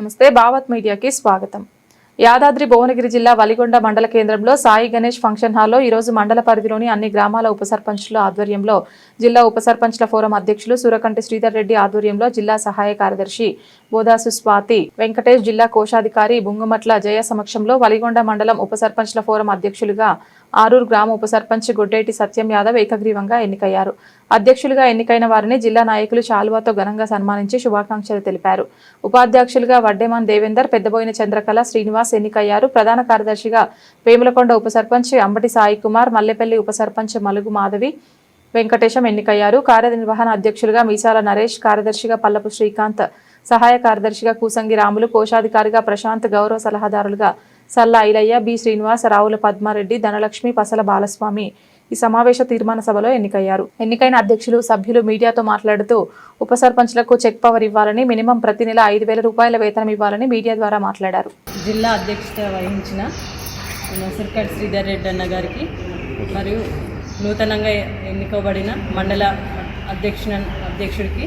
నమస్తే భావత్ మీడియాకి స్వాగతం. యాదాద్రి భువనగిరి జిల్లా వలిగొండ మండల కేంద్రంలో సాయి గణేష్ ఫంక్షన్ హాల్లో ఈరోజు మండల పరిధిలోని అన్ని గ్రామాల ఉప సర్పంచుల ఆధ్వర్యంలో జిల్లా ఉప సర్పంచ్ల ఫోరం అధ్యక్షులు సూరకంటి శ్రీధర్ రెడ్డి ఆధ్వర్యంలో జిల్లా సహాయ కార్యదర్శి బోదాసు స్వాతి వెంకటేష్, జిల్లా కోశాధికారి బుంగుమట్ల జయ సమక్షంలో వలిగొండ మండలం ఉప సర్పంచ్ల ఫోరం అధ్యక్షులుగా ఆరూరు గ్రామ ఉప సర్పంచ్ గొడ్డేటి సత్యం యాదవ్ ఏకగ్రీవంగా ఎన్నికయ్యారు. అధ్యక్షులుగా ఎన్నికైన వారిని జిల్లా నాయకులు శాలువాతో ఘనంగా సన్మానించి శుభాకాంక్షలు తెలిపారు. ఉపాధ్యక్షులుగా వడ్డేమాన్ దేవేందర్, పెద్దబోయిన చంద్రకళ శ్రీనివాస్ ఎన్నికయ్యారు. ప్రధాన కార్యదర్శిగా వేములకొండ ఉప సర్పంచ్ అంబటి సాయి కుమార్, మల్లెపల్లి ఉప సర్పంచ్ మలుగు మాధవి వెంకటేశం ఎన్నికయ్యారు. కార్యనిర్వహణ అధ్యక్షులుగా మీసాల నరేష్, కార్యదర్శిగా పల్లపు శ్రీకాంత్, సహాయ కార్యదర్శిగా కూసంగి రాములు, కోశాధికారిగా ప్రశాంత్, గౌరవ సలహాదారులుగా సల్లా ఐలయ్య, బి శ్రీనివాస్, రావుల పద్మారెడ్డి, ధనలక్ష్మి, పసల బాలస్వామి ఈ సమావేశ తీర్మాన సభలో ఎన్నికయ్యారు. ఎన్నికైన అధ్యక్షులు, సభ్యులు మీడియాతో మాట్లాడుతూ ఉప సర్పంచ్లకు చెక్ పవర్ ఇవ్వాలని, మినిమం ప్రతి నెల 5,000 రూపాయల వేతనం ఇవ్వాలని మీడియా ద్వారా మాట్లాడారు. జిల్లా అధ్యక్షత వహించిన సూరకంటి శ్రీధర్ రెడ్డి అన్న గారికి మరియు నూతనంగా ఎన్నికబడిన మండల అధ్యక్షుడికి,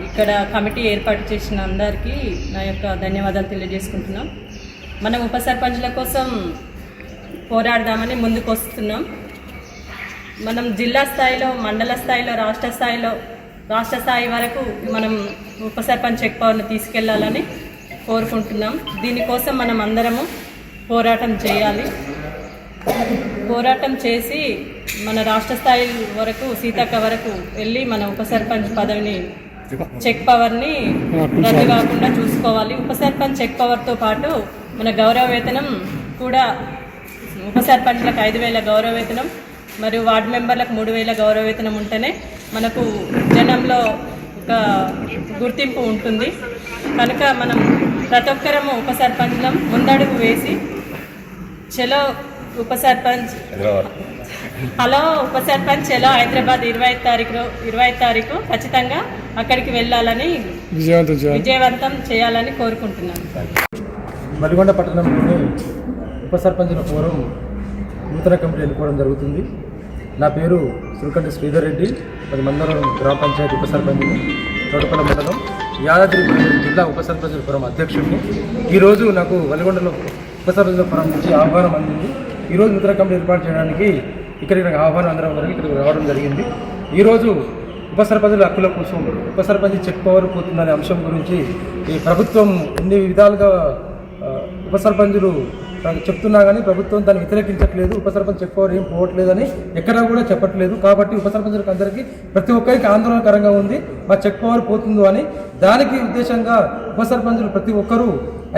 ఇక్కడ కమిటీ ఏర్పాటు చేసిన అందరికీ నా యొక్క ధన్యవాదాలు తెలియజేసుకుంటున్నాం. మనం ఉప సర్పంచ్ల కోసం పోరాడదామని ముందుకు వస్తున్నాం. మనం జిల్లా స్థాయిలో, మండల స్థాయిలో, రాష్ట్ర స్థాయి వరకు మనం ఉప సర్పంచ్ చెక్ పవర్ను తీసుకెళ్లాలని కోరుకుంటున్నాం. దీనికోసం మనం అందరము పోరాటం చేయాలి. పోరాటం చేసి మన రాష్ట్ర స్థాయి వరకు, సీతక్క వరకు వెళ్ళి మన ఉప సర్పంచ్ పదవిని, చెక్ పవర్ని రద్దు కాకుండా చూసుకోవాలి. ఉప సర్పంచ్ చెక్ పవర్తో పాటు మన గౌరవ వేతనం కూడా, ఉప సర్పంచ్లకు 5,000 గౌరవ వేతనం మరియు వార్డు మెంబర్లకు 3,000 గౌరవ వేతనం ఉంటేనే మనకు జనంలో ఒక గుర్తింపు ఉంటుంది. కనుక మనం ప్రతి ఒక్కరము ఉప సర్పంచ్లం ముందడుగు వేసి చలో ఉప సర్పంచ్, హలో ఉప సర్పంచ్ చలో హైదరాబాద్ 25 తారీఖు ఖచ్చితంగా అక్కడికి వెళ్ళాలని, విజయవంతం చేయాలని కోరుకుంటున్నాను. వలిగొండ పట్టణంలోని ఉప సర్పంచుల ఫోరం నూతన కమిటీ ఎన్నుకోవడం జరుగుతుంది. నా పేరు సూరకంటి శ్రీధర్ రెడ్డి, అది మందరం గ్రామ పంచాయతీ ఉప సర్పంచ్, తోటపల్లి మండలం, యాదాద్రి జిల్లా ఉప సర్పంచుల ఫోరం అధ్యక్షుడిని. ఈరోజు నాకు వలిగొండలో ఉప సర్పంచుల ఫోరం నుంచి ఆహ్వానం అందింది. ఈరోజు నూతన కమిటీ ఏర్పాటు చేయడానికి ఇక్కడికి నాకు ఆహ్వానం అందరం ఇక్కడికి రావడం జరిగింది. ఈరోజు ఉప సర్పంచుల హక్కుల కోసం, ఉప సర్పంచ్ చెక్ పవర్ పోతుందనే అంశం గురించి ఈ ప్రభుత్వం ఎన్ని విధాలుగా ఉప సర్పంచులు చెప్తున్నా కానీ ప్రభుత్వం దాన్ని వ్యతిరేకించట్లేదు. ఉప సర్పంచ్ చెక్ పవర్ ఏం పోవట్లేదని ఎక్కడా కూడా చెప్పట్లేదు. కాబట్టి ఉప సర్పంచులకు అందరికీ, ప్రతి ఒక్కరికి ఆందోళనకరంగా ఉంది మా చెక్ పవర్ పోతుందో అని. దానికి ఉద్దేశంగా ఉప సర్పంచులు ప్రతి ఒక్కరూ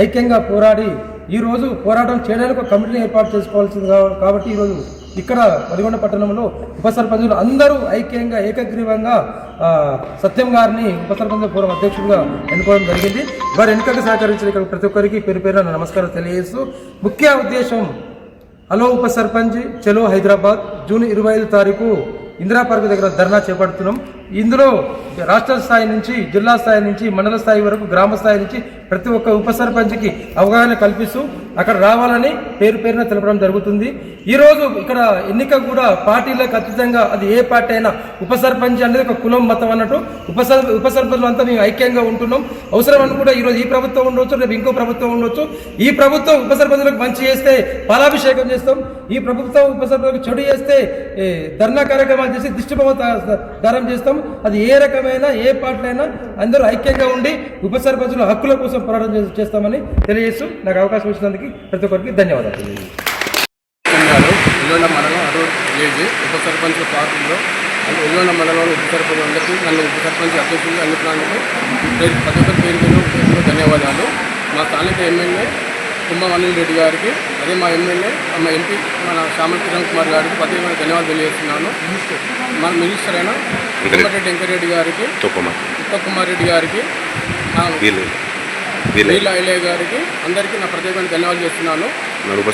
ఐక్యంగా పోరాడి ఈరోజు పోరాటం చేయడానికి ఒక కమిటీని ఏర్పాటు చేసుకోవాల్సింది. కాబట్టి ఈరోజు ఇక్కడ వలిగొండ పట్టణంలో ఉప సర్పంచులు అందరూ ఐక్యంగా, ఏకగ్రీవంగా సత్యం గారిని ఉప సర్పంచ్ ఫోరం అధ్యక్షుడిగా ఎన్నుకోవడం జరిగింది. వారి ఎన్నికకు సహకరించిన ఇక్కడ ప్రతి ఒక్కరికి పేరు పేరున నమస్కారం తెలియజేస్తూ, ముఖ్య ఉద్దేశం హలో ఉప సర్పంచ్ చలో హైదరాబాద్ జూన్ 25 తారీఖు ఇందిరా పార్క్ దగ్గర ధర్నా చేపడుతున్నాం. ఇందులో రాష్ట్ర స్థాయి నుంచి, జిల్లా స్థాయి నుంచి, మండల స్థాయి వరకు, గ్రామ స్థాయి నుంచి ప్రతి ఒక్క ఉప సర్పంచ్కి అవగాహన కల్పిస్తూ అక్కడ రావాలని పేరు పేరున తెలపడం జరుగుతుంది. ఈరోజు ఇక్కడ ఎన్నిక కూడా పార్టీలకు అతీతంగా, అది ఏ పార్టీ అయినా, ఉప సర్పంచ్ అనేది ఒక కులం, మతం అన్నట్టు ఉప సర్పంచులు అంతా మేము ఐక్యంగా ఉంటున్నాం. అవసరం అని కూడా ఈరోజు ఈ ప్రభుత్వం ఉండొచ్చు, రేపు ఇంకో ప్రభుత్వం ఉండొచ్చు. ఈ ప్రభుత్వం ఉప సర్పంచులకు మంచి చేస్తే పాలాభిషేకం చేస్తాం. ఈ ప్రభుత్వం ఉప సర్పంచులకు చెడు చేస్తే ధర్నా కార్యక్రమాలు చేసి దిష్టిబొమ్మ చేస్తాం. అది ఏ రకమైన, ఏ పార్టీ అయినా అందరూ ఐక్యంగా ఉండి ఉప సర్పంచుల హక్కుల కోసం పోరాటం చేస్తామని తెలియజేస్తూ నాకు అవకాశం ఇచ్చినందుకు ప్రతి ఒక్కరికి ధన్యవాదాలు. వెల్లుండ మండలం అరూరు విలేజ్ ఉప సర్పంచ్ పార్టీలో వెల్లుండ మండలంలో ఉప సర్పంచ్ అందరికీ, నన్ను ఉప సర్పంచ్ అధ్యక్షులుగా ఎన్నుకున్నందుకు ప్రతి ఒక్కరి పేరు ధన్యవాదాలు. మా స్థానిక ఎమ్మెల్యే తుమ్మమల్లి రెడ్డి గారికి, అదే మా ఎమ్మెల్యే, మా ఎంపీ మన శ్యామల కిరణ్ కుమార్ గారికి ప్రత్యేకమైన ధన్యవాదాలు తెలియజేస్తున్నాను. మన మినిస్టర్ అయిన కోమటిరెడ్డి వెంకటరెడ్డి గారికి, ఉత్తమ్ కుమార్ రెడ్డి గారికి, వీళ్ళ ఐలయ్య గారికి, అందరికీ నా ప్రత్యేకమైన ధన్యవాదాలు చేస్తున్నాను. ఉప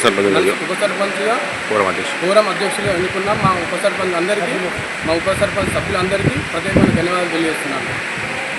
సర్పంచ్గా ఫోరం అధ్యక్షులుగా ఎన్నుకున్న మా ఉప సర్పంచ్ అందరికీ, మా ఉప సర్పంచ్ సభ్యులందరికీ ప్రత్యేకమైన ధన్యవాదాలు తెలియజేస్తున్నాను.